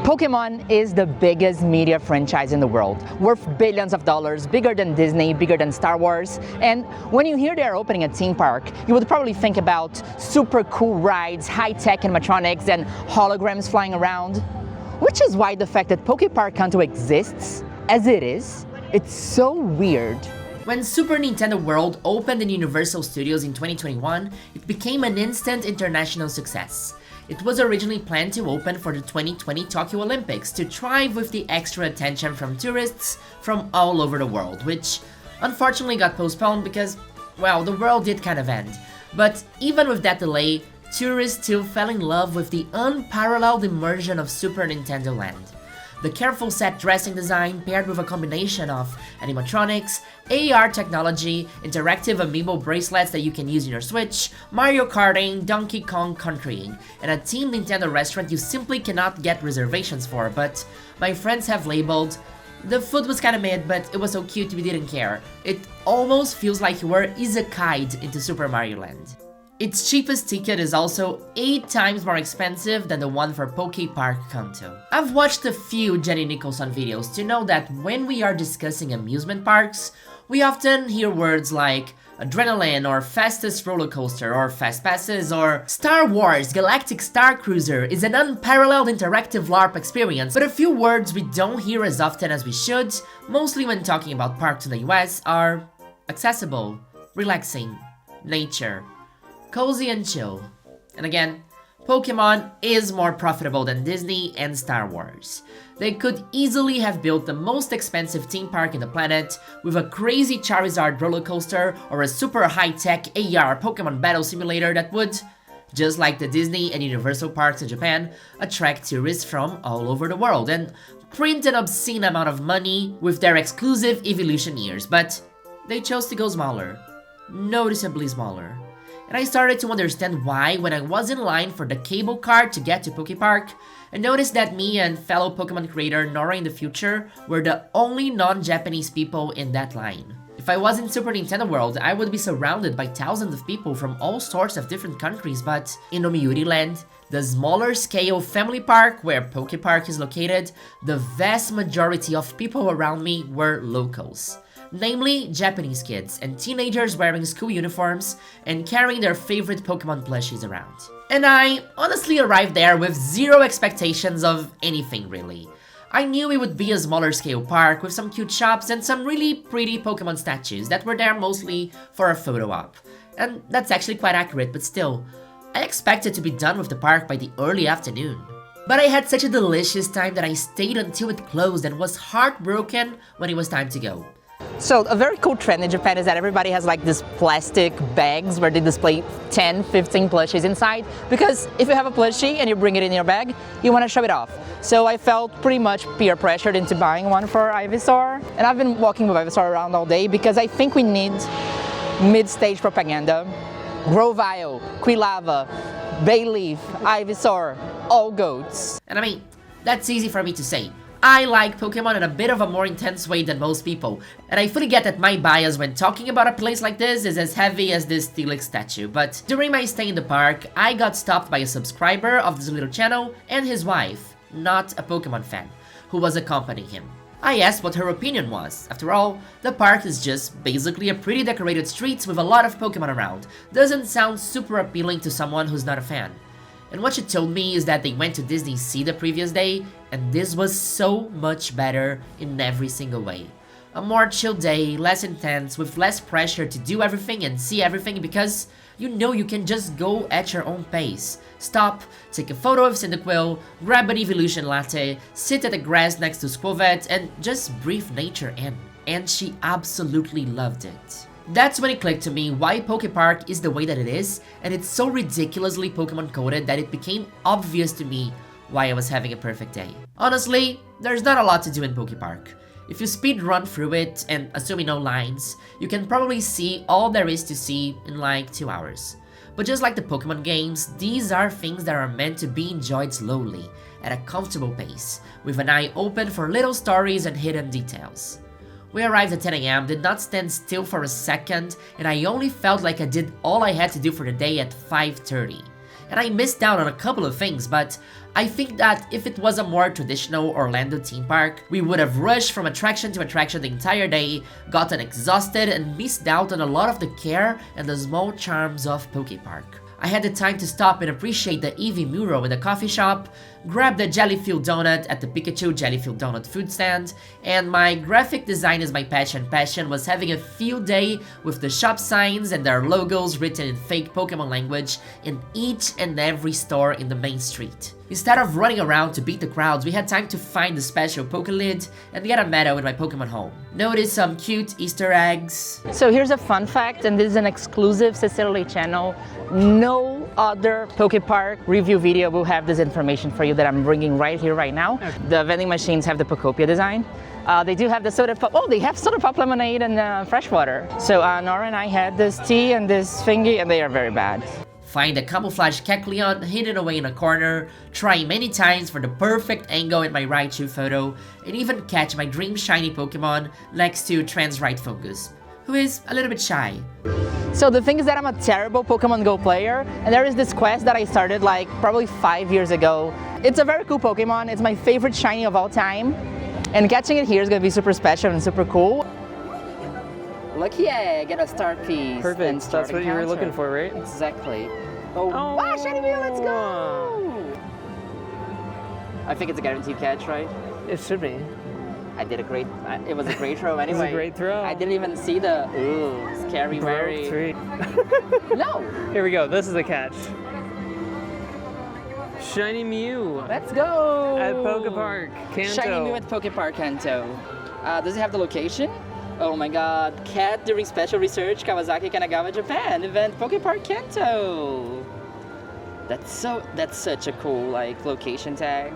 Pokémon is the biggest media franchise in the world, worth billions of dollars, bigger than Disney, bigger than Star Wars. And when you hear they're opening a theme park, you would probably think about super cool rides, high-tech animatronics, and holograms flying around. Which is why the fact that PokéPark Kanto exists, as it is, it's so weird. When Super Nintendo World opened in Universal Studios in 2021, it became an instant international success. It was originally planned to open for the 2020 Tokyo Olympics to thrive with the extra attention from tourists from all over the world, which unfortunately got postponed because, well, the world did kind of end. But even with that delay, tourists still fell in love with the unparalleled immersion of Super Nintendo Land. The careful set dressing design paired with a combination of animatronics, AR technology, interactive amiibo bracelets that you can use in your Switch, Mario Karting, Donkey Kong Countrying, and a themed Nintendo restaurant you simply cannot get reservations for, but my friends have labeled, the food was kinda mid, but it was so cute we didn't care. It almost feels like you were isekai'd into Super Mario Land. Its cheapest ticket is also 8 times more expensive than the one for PokéPark Kanto. I've watched a few Jenny Nicholson videos to know that when we are discussing amusement parks, we often hear words like adrenaline or fastest roller coaster or fast passes or Star Wars Galactic Star Cruiser is an unparalleled interactive LARP experience, but a few words we don't hear as often as we should, mostly when talking about parks in the US, are accessible, relaxing, nature, cozy and chill. And again, Pokémon is more profitable than Disney and Star Wars. They could easily have built the most expensive theme park in the planet with a crazy Charizard roller coaster or a super high-tech AR Pokémon battle simulator that would, just like the Disney and Universal parks in Japan, attract tourists from all over the world and print an obscene amount of money with their exclusive Evolutioneers, but they chose to go smaller, noticeably smaller. And I started to understand why when I was in line for the cable car to get to PokéPark, I noticed that me and fellow Pokémon creator Nora in the future were the only non-Japanese people in that line. If I was in Super Nintendo World, I would be surrounded by thousands of people from all sorts of different countries, but in Yomiuri Land, the smaller scale family park where PokéPark is located, the vast majority of people around me were locals. Namely, Japanese kids and teenagers wearing school uniforms and carrying their favorite Pokemon plushies around. And I honestly arrived there with zero expectations of anything really. I knew it would be a smaller scale park with some cute shops and some really pretty Pokemon statues that were there mostly for a photo op. And that's actually quite accurate, but still, I expected to be done with the park by the early afternoon. But I had such a delicious time that I stayed until it closed and was heartbroken when it was time to go. So a very cool trend in Japan is that everybody has like these plastic bags where they display 10, 15 plushies inside, because if you have a plushie and you bring it in your bag, you want to show it off. So I felt pretty much peer pressured into buying one for Ivysaur, and I've been walking with Ivysaur around all day because I think we need mid-stage propaganda. Grovyle, Quilava, Bayleaf, Ivysaur, all goats. And I mean, that's easy for me to say. I like Pokemon in a bit of a more intense way than most people, and I fully get that my bias when talking about a place like this is as heavy as this Steelix statue, but during my stay in the park, I got stopped by a subscriber of this little channel and his wife, not a Pokemon fan, who was accompanying him. I asked what her opinion was. After all, the park is just basically a pretty decorated streets with a lot of Pokemon around. Doesn't sound super appealing to someone who's not a fan. And what she told me is that they went to Disney Sea the previous day, and this was so much better in every single way. A more chill day, less intense, with less pressure to do everything and see everything because you know you can just go at your own pace. Stop, take a photo of Cyndaquil, grab an evolution latte, sit at the grass next to Squovet, and just breathe nature in. And she absolutely loved it. That's when it clicked to me why PokéPark is the way that it is, and it's so ridiculously Pokemon coded that it became obvious to me why I was having a perfect day. Honestly, there's not a lot to do in PokéPark. If you speed run through it, and assuming no lines, you can probably see all there is to see in like 2 hours. But just like the Pokemon games, these are things that are meant to be enjoyed slowly, at a comfortable pace, with an eye open for little stories and hidden details. We arrived at 10 AM, did not stand still for a second, and I only felt like I did all I had to do for the day at 5:30. and I missed out on a couple of things, but I think that if it was a more traditional Orlando theme park, we would have rushed from attraction to attraction the entire day, gotten exhausted, and missed out on a lot of the care and the small charms of PokéPark. I had the time to stop and appreciate the Eevee mural in the coffee shop, grab the jelly-filled donut at the Pikachu jelly-filled donut food stand, and my graphic design is my passion was having a field day with the shop signs and their logos written in fake Pokemon language in each and every store in the main street. Instead of running around to beat the crowds, we had time to find the special Pokelid and get a medal in my Pokemon home. Notice some cute Easter eggs. So here's a fun fact, and this is an exclusive Cecily channel. No other PokéPark review video will have this information for you that I'm bringing right here, right now. Okay. The vending machines have the Pokopia design. They do have the soda pop. Oh, they have soda pop lemonade and fresh water. So Nora and I had this tea and this thingy, and they are very bad. Find a camouflage Kecleon hidden away in a corner, try many times for the perfect angle in my Raichu photo, and even catch my dream shiny Pokemon next to Transrite Fungus, who is a little bit shy. So the thing is that I'm a terrible Pokemon Go player, and there is this quest that I started like probably 5 years ago. It's a very cool Pokemon, it's my favorite shiny of all time, and catching it here is going to be super special and super cool. Lucky egg, get a star piece. Perfect, that's what you were looking for, right? Exactly. Oh, wow, shiny Mew, let's go! I think it's a guaranteed catch, right? It should be. I did a great, it was a great throw anyway. It was a great throw. I didn't even see the, scary Mary. No! Here we go, this is a catch. Shiny Mew. Let's go! At PokéPark Kanto. Shiny Mew at PokéPark Kanto. Does it have the location? Oh my god, Cat during special research, Kawasaki, Kanagawa, Japan, event PokéPark Kanto. That's such a cool location tag.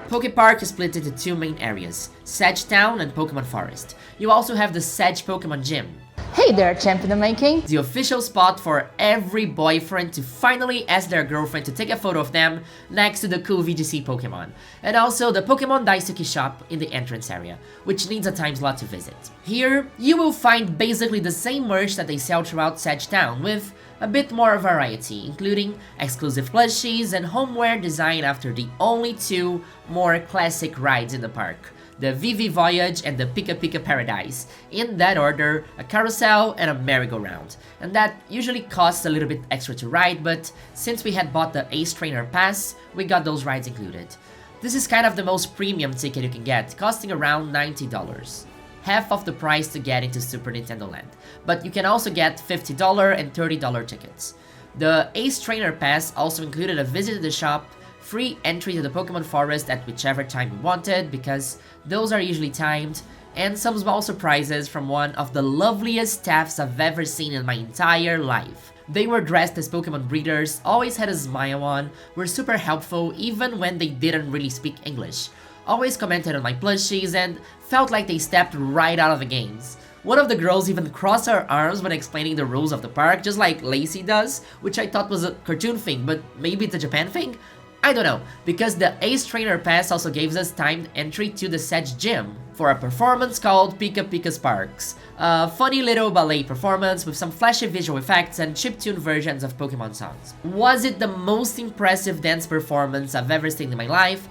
PokéPark is split into two main areas, Sedge Town and Pokémon Forest. You also have the Sedge Pokémon Gym. Hey there, champ in the making. The official spot for every boyfriend to finally ask their girlfriend to take a photo of them next to the cool VGC Pokemon. And also the Pokemon Daisuke shop in the entrance area, which needs a time slot to visit. Here, you will find basically the same merch that they sell throughout Sedge Town, with a bit more variety, including exclusive plushies and homeware designed after the only two more classic rides in the park. The Vivi Voyage and the Pika Pika Paradise. In that order, a carousel and a merry-go-round. And that usually costs a little bit extra to ride, but since we had bought the Ace Trainer Pass, we got those rides included. This is kind of the most premium ticket you can get, costing around $90. Half of the price to get into Super Nintendo Land, but you can also get $50 and $30 tickets. The Ace Trainer Pass also included a visit to the shop, free entry to the Pokemon Forest at whichever time you wanted, because those are usually timed, and some small surprises from one of the loveliest staffs I've ever seen in my entire life. They were dressed as Pokemon breeders, always had a smile on, were super helpful even when they didn't really speak English, always commented on my plushies, and felt like they stepped right out of the games. One of the girls even crossed her arms when explaining the rules of the park, just like Lacey does, which I thought was a cartoon thing, but maybe it's a Japan thing? I don't know, because the Ace Trainer Pass also gives us timed entry to the Sedge Gym for a performance called Pika Pika Sparks. A funny little ballet performance with some flashy visual effects and chiptune versions of Pokemon songs. Was it the most impressive dance performance I've ever seen in my life?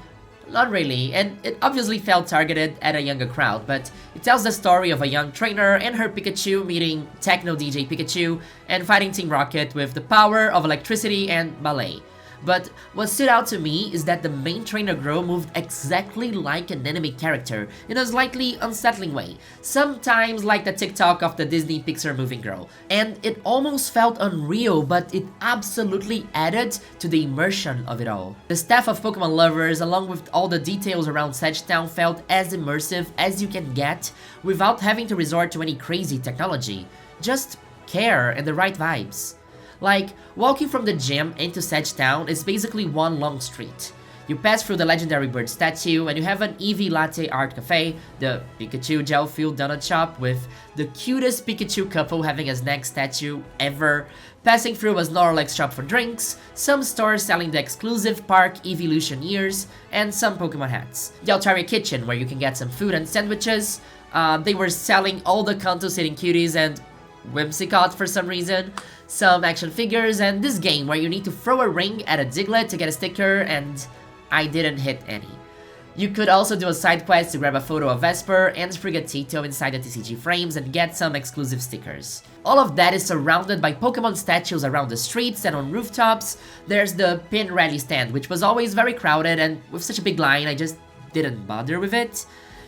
Not really, and it obviously felt targeted at a younger crowd, but it tells the story of a young trainer and her Pikachu meeting Techno DJ Pikachu and fighting Team Rocket with the power of electricity and ballet. But what stood out to me is that the main trainer girl moved exactly like an anime character in a slightly unsettling way, sometimes like the TikTok of the Disney Pixar moving girl. And it almost felt unreal, but it absolutely added to the immersion of it all. The staff of Pokemon lovers, along with all the details around Sedge Town, felt as immersive as you can get without having to resort to any crazy technology. Just care and the right vibes. Like, walking from the gym into Sedge Town is basically one long street. You pass through the legendary bird statue and you have an Eevee Latte Art Cafe, the Pikachu Gel-filled donut shop with the cutest Pikachu couple having a snack statue ever, passing through a Snorlax shop for drinks, some stores selling the exclusive park Evolution ears, and some Pokemon hats. The Altaria Kitchen where you can get some food and sandwiches. They were selling all the Kanto sitting cuties and whimsicott for some reason, some action figures, and this game where you need to throw a ring at a Diglett to get a sticker, and I didn't hit any. You could also do a side quest to grab a photo of Vesper and Sprigatito inside the TCG frames and get some exclusive stickers. All of that is surrounded by Pokemon statues around the streets and on rooftops. There's the pin rally stand, which was always very crowded, and with such a big line, I just didn't bother with it.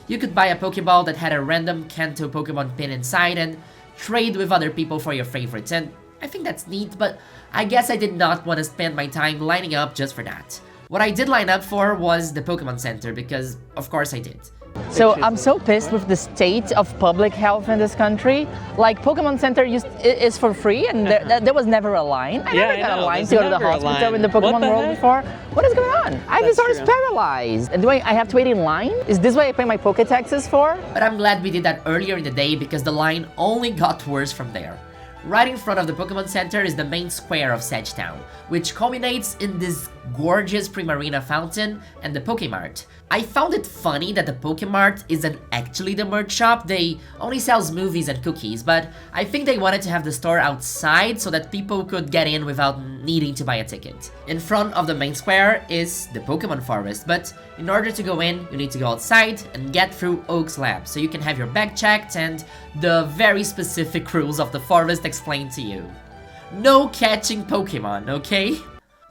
You could buy a Pokeball that had a random Kanto Pokemon pin inside and trade with other people for your favorites, and I think that's neat, but I guess I did not want to spend my time lining up just for that. What I did line up for was the Pokemon Center, because of course I did. So I'm so pissed with the state of public health in this country. Like, Pokemon Center is for free, and there was never a line. I never got a line to go to the hospital in the Pokemon world before. What is going on? Ivysaur is paralyzed. And do I have to wait in line? Is this what I pay my Poké taxes for? But I'm glad we did that earlier in the day because the line only got worse from there. Right in front of the Pokemon Center is the main square of Sedge Town, which culminates in this gorgeous Primarina fountain and the Pokemart. I found it funny that the Pokemart isn't actually the merch shop. They only sells movies and cookies, but I think they wanted to have the store outside so that people could get in without needing to buy a ticket. In front of the main square is the Pokemon Forest, but in order to go in, you need to go outside and get through Oak's lab so you can have your bag checked and the very specific rules of the forest explained to you. No catching Pokemon, okay?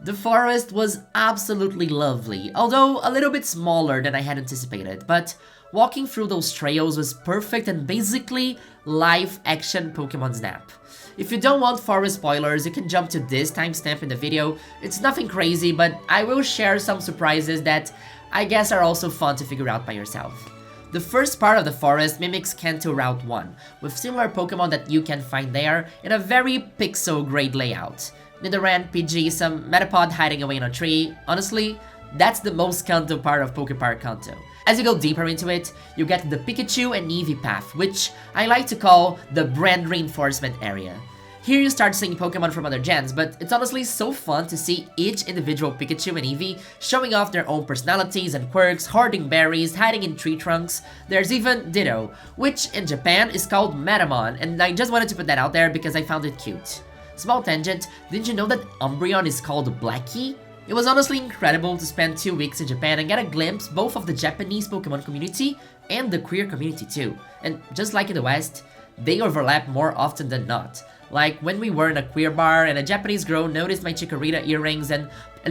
The forest was absolutely lovely, although a little bit smaller than I had anticipated, but walking through those trails was perfect and basically live-action Pokemon Snap. If you don't want forest spoilers, you can jump to this timestamp in the video. It's nothing crazy, but I will share some surprises that I guess are also fun to figure out by yourself. The first part of the forest mimics Kanto Route 1, with similar Pokemon that you can find there in a very pixel-grade layout. Nidoran, Pidgey, some Metapod hiding away in a tree. Honestly, that's the most Kanto part of PokéPark Kanto. As you go deeper into it, you get the Pikachu and Eevee path, which I like to call the brand reinforcement area. Here you start seeing Pokemon from other gens, but it's honestly so fun to see each individual Pikachu and Eevee showing off their own personalities and quirks, hoarding berries, hiding in tree trunks. There's even Ditto, which in Japan is called Metamon, and I just wanted to put that out there because I found it cute. Small tangent, didn't you know that Umbreon is called Blackie? It was honestly incredible to spend 2 weeks in Japan and get a glimpse both of the Japanese Pokemon community and the queer community too. And just like in the West, they overlap more often than not. Like when we were in a queer bar and a Japanese girl noticed my Chikorita earrings and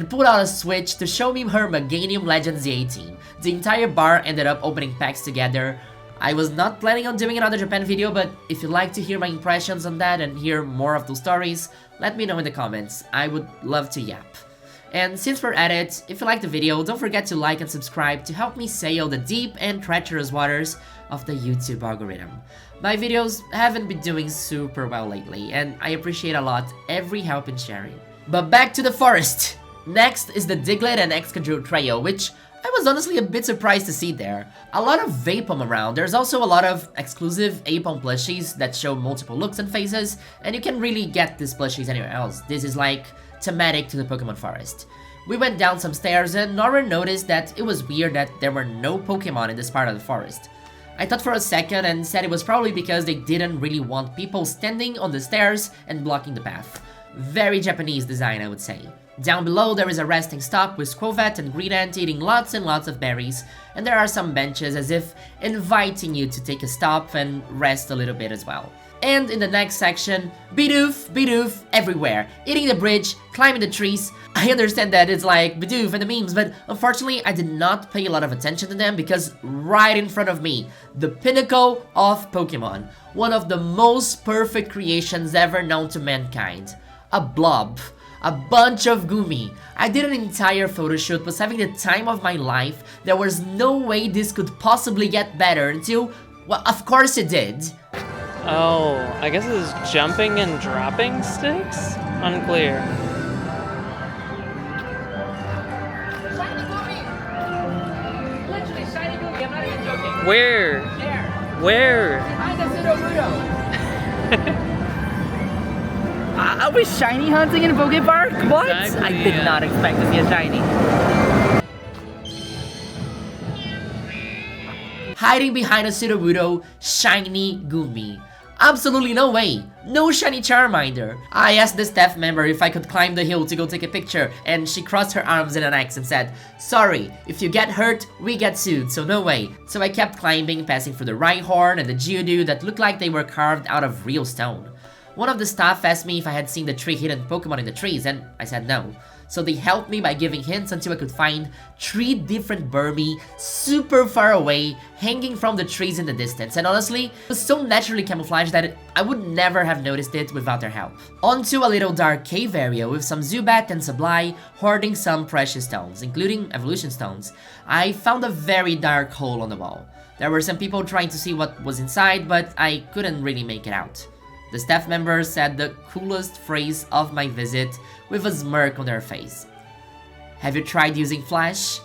pulled out a Switch to show me her Meganium Legends Z18. The entire bar ended up opening packs together. I was not planning on doing another Japan video, but if you'd like to hear my impressions on that and hear more of those stories, let me know in the comments. I would love to yap. And since we're at it, if you liked the video, don't forget to like and subscribe to help me sail the deep and treacherous waters of the YouTube algorithm. My videos haven't been doing super well lately, and I appreciate a lot every help in sharing. But back to the forest! Next is the Diglett and Excadrill Trail, which I was honestly a bit surprised to see there. A lot of Vapoom around. There's also a lot of exclusive Apom plushies that show multiple looks and faces, and you can really get these plushies anywhere else. This is like thematic to the Pokemon Forest. We went down some stairs and Nora noticed that it was weird that there were no Pokemon in this part of the forest. I thought for a second and said it was probably because they didn't really want people standing on the stairs and blocking the path. Very Japanese design, I would say. Down below there is a resting stop with Squovet and Greedent eating lots and lots of berries, and there are some benches as if inviting you to take a stop and rest a little bit as well. And in the next section, Bidoof everywhere, eating the bridge, climbing the trees. I understand that it's like Bidoof and the memes, but unfortunately I did not pay a lot of attention to them because right in front of me, the pinnacle of Pokemon, one of the most perfect creations ever known to mankind. A blob. A bunch of Gumi. I did an entire photo shoot, was having the time of my life. There was no way this could possibly get better until, well, of course it did. Oh, I guess it's jumping and dropping sticks? Unclear. Shiny Gumi! Literally, shiny Gumi, I'm not even joking. Where? There. Where? Behind the Pseudo-Rudo. I was shiny hunting in PokéPark? What? Exactly, I did not expect to see a shiny. Hiding behind a Sudowoodo, shiny Gumi. Absolutely no way. No shiny Charmander. I asked the staff member if I could climb the hill to go take a picture, and she crossed her arms in an X and said, "Sorry, if you get hurt, we get sued, so no way." So I kept climbing, passing through the Rhyhorn and the Geodude that looked like they were carved out of real stone. One of the staff asked me if I had seen the 3 hidden Pokemon in the trees, and I said no. So they helped me by giving hints until I could find 3 different Burmy super far away, hanging from the trees in the distance, and honestly, it was so naturally camouflaged that I would never have noticed it without their help. Onto a little dark cave area with some Zubat and Sableye hoarding some precious stones, including evolution stones. I found a very dark hole on the wall. There were some people trying to see what was inside, but I couldn't really make it out. The staff member said the coolest phrase of my visit with a smirk on their face. "Have you tried using Flash?"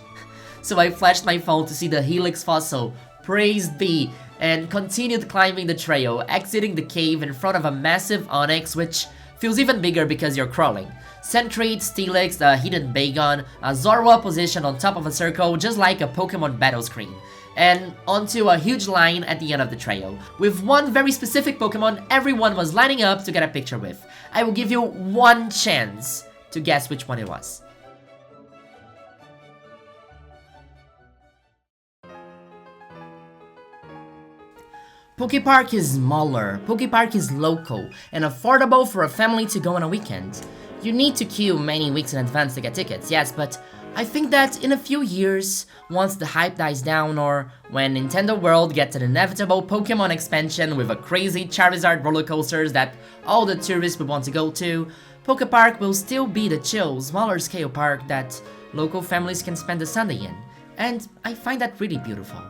So I flashed my phone to see the Helix fossil, praised be, and continued climbing the trail, exiting the cave in front of a massive Onyx which feels even bigger because you're crawling. Centrate, Steelix, a hidden Bagon, a Zorua positioned on top of a circle just like a Pokemon battle screen. And onto a huge line at the end of the trail, with one very specific Pokemon everyone was lining up to get a picture with. I will give you one chance to guess which one it was. PokéPark is smaller, PokéPark is local, and affordable for a family to go on a weekend. You need to queue many weeks in advance to get tickets, yes, but I think that in a few years, once the hype dies down or when Nintendo World gets an inevitable Pokemon expansion with a crazy Charizard roller coasters that all the tourists would want to go to, PokéPark will still be the chill, smaller scale park that local families can spend a Sunday in, and I find that really beautiful.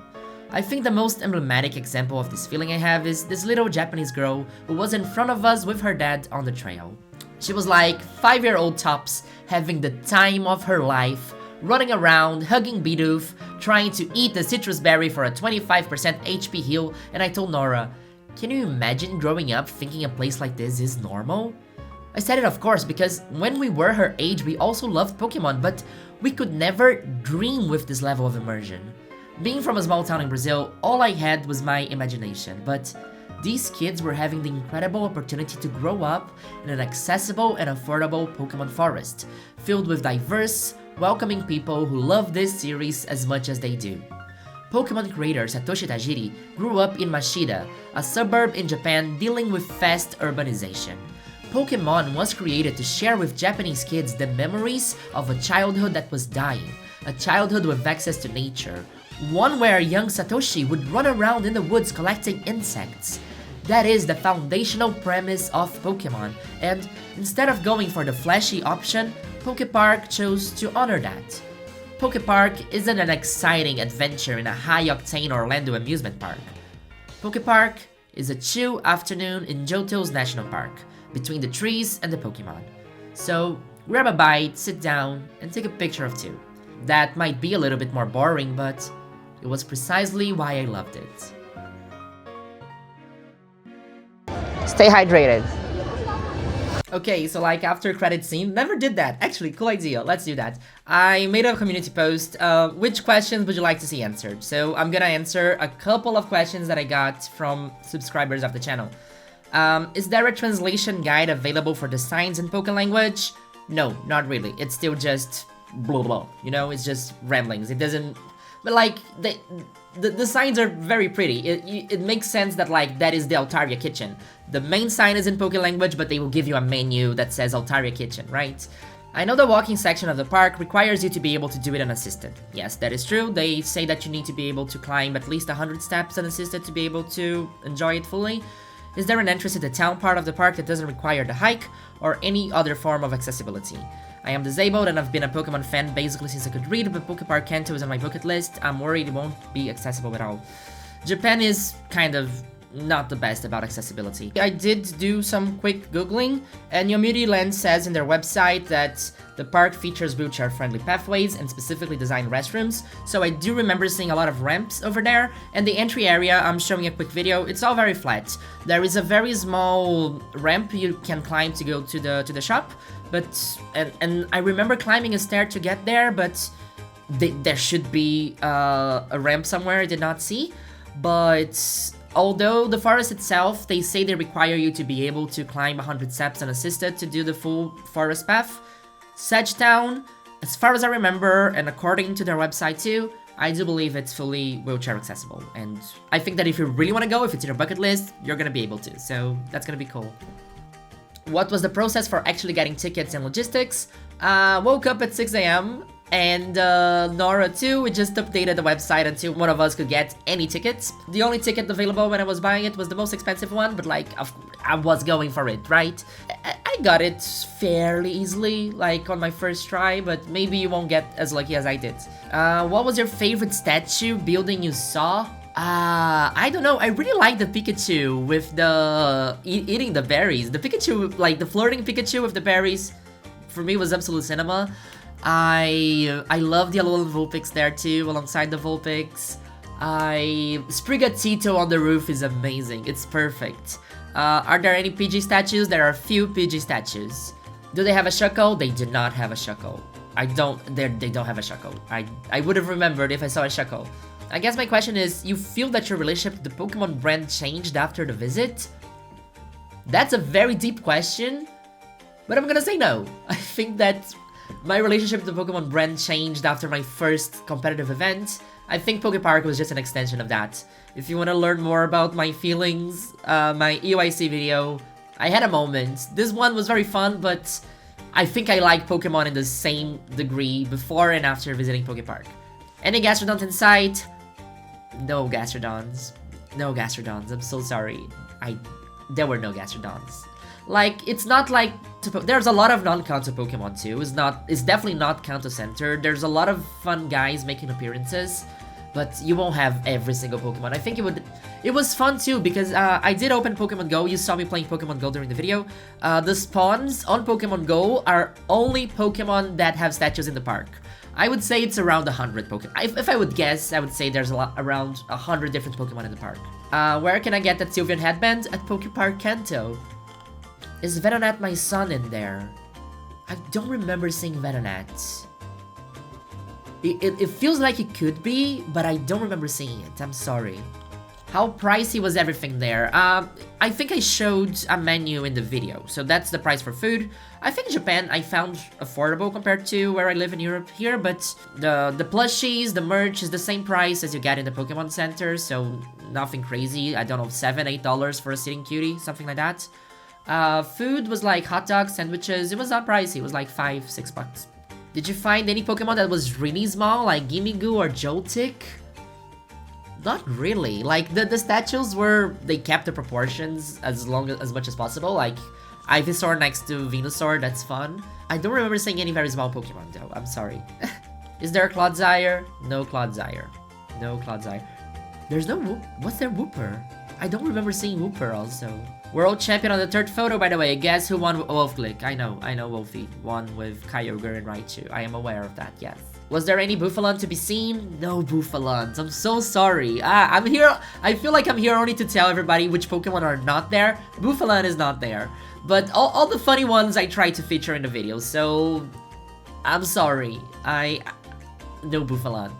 I think the most emblematic example of this feeling I have is this little Japanese girl who was in front of us with her dad on the trail. She was like 5-year-old tops, having the time of her life, running around, hugging Bidoof, trying to eat the citrus berry for a 25% HP heal, and I told Nora, "Can you imagine growing up thinking a place like this is normal?" I said it of course because when we were her age we also loved Pokemon, but we could never dream with this level of immersion. Being from a small town in Brazil, all I had was my imagination, but these kids were having the incredible opportunity to grow up in an accessible and affordable Pokemon forest, filled with diverse, welcoming people who love this series as much as they do. Pokemon creator Satoshi Tajiri grew up in Mashida, a suburb in Japan dealing with fast urbanization. Pokemon was created to share with Japanese kids the memories of a childhood that was dying, a childhood with access to nature, one where young Satoshi would run around in the woods collecting insects. That is the foundational premise of Pokemon, and instead of going for the flashy option, PokéPark chose to honor that. PokéPark isn't an exciting adventure in a high-octane Orlando amusement park. PokéPark is a chill afternoon in Johto's National Park, between the trees and the Pokemon. So grab a bite, sit down, and take a picture of 2. That might be a little bit more boring, but it was precisely why I loved it. Stay hydrated. Okay, so like after credit scene, never did that. Actually, cool idea, let's do that. I made a community post, which questions would you like to see answered? So I'm gonna answer a couple of questions that I got from subscribers of the channel. Is there a translation guide available for the signs in Poké language? No, not really. It's still just blah blah, you know, it's just ramblings. It doesn't, but like the signs are very pretty. It makes sense that like that is the Altaria kitchen. The main sign is in Poké language, but they will give you a menu that says Altaria kitchen, right? I know the walking section of the park requires you to be able to do it unassisted. Yes, that is true. They say that you need to be able to climb at least 100 steps unassisted to be able to enjoy it fully. Is there an entrance to the town part of the park that doesn't require the hike or any other form of accessibility? I am disabled and I've been a Pokemon fan basically since I could read, but PokéPark Kanto is on my bucket list. I'm worried it won't be accessible at all. Japan is kind of not the best about accessibility. I did do some quick googling, and Yomiuri Land says in their website that the park features wheelchair-friendly pathways and specifically designed restrooms, so I do remember seeing a lot of ramps over there, and the entry area, I'm showing a quick video, it's all very flat. There is a very small ramp you can climb to go to the shop, but and I remember climbing a stair to get there, but there should be a ramp somewhere I did not see, but Although the forest itself, they say they require you to be able to climb 100 steps unassisted to do the full forest path. Sedge Town, as far as I remember, and according to their website too, I do believe it's fully wheelchair accessible. And I think that if you really want to go, if it's in your bucket list, you're gonna be able to. So that's gonna be cool. What was the process for actually getting tickets and logistics? Woke up at 6 a.m. and Nora too, we just updated the website until one of us could get any tickets. The only ticket available when I was buying it was the most expensive one, but like, I was going for it, right? I got it fairly easily, like on my first try, but maybe you won't get as lucky as I did. What was your favorite statue building you saw? I don't know, I really like the Pikachu with the eating the berries. The Pikachu, like the flirting Pikachu with the berries, for me was absolute cinema. I love the Alolan Vulpix there too, alongside the Vulpix. Sprigatito on the roof is amazing, it's perfect. Are there any PG statues? There are a few PG statues. Do they have a Shuckle? They do not have a Shuckle. They don't have a Shuckle. I would have remembered if I saw a Shuckle. I guess my question is, you feel that your relationship to the Pokemon brand changed after the visit? That's a very deep question, but I'm gonna say no. I think that my relationship to the Pokemon brand changed after my first competitive event. I think PokéPark was just an extension of that. If you want to learn more about my feelings, my EYC video, I had a moment. This one was very fun, but I think I like Pokemon in the same degree before and after visiting PokéPark. Any Gastrodons in sight? No Gastrodons. No Gastrodons, I'm so sorry. There were no Gastrodons. Like, it's not like... There's a lot of non-Kanto Pokemon too. It's definitely not Kanto-centered. There's a lot of fun guys making appearances, but you won't have every single Pokemon. I think it was fun too, because I did open Pokemon Go. You saw me playing Pokemon Go during the video. The spawns on Pokemon Go are only Pokemon that have statues in the park. I would say it's around 100 Pokemon. If I would guess, I would say there's around 100 different Pokemon in the park. Where can I get that Sylveon headband? At PokéPark Kanto. Is Venonat my son in there? I don't remember seeing Venonat. It feels like it could be, but I don't remember seeing it. I'm sorry. How pricey was everything there? I think I showed a menu in the video, so that's the price for food. I think Japan I found affordable compared to where I live in Europe here, but the plushies, the merch is the same price as you get in the Pokemon Center, so nothing crazy. I don't know, $7, $8 for a sitting cutie, something like that. Food was like hot dogs, sandwiches. It was not pricey, it was like $5, $6. Did you find any Pokemon that was really small, like Gimmigu or Joltik? Not really. Like, the statues they kept the proportions as much as possible. Like, Ivysaur next to Venusaur, that's fun. I don't remember seeing any very small Pokemon though, I'm sorry. Is there a Clodsire? No Clodsire. No Clodsire. There's no what's their Wooper? I don't remember seeing Wooper also. World champion on the third photo, by the way. Guess who won Wolfglick? I know Wolfie won with Kyogre and Raichu. I am aware of that, yes. Was there any Bouffalant to be seen? No Bouffalant. I'm so sorry. I'm here. I feel like I'm here only to tell everybody which Pokemon are not there. Bouffalant is not there. But all the funny ones I try to feature in the video, so I'm sorry. No Bouffalant.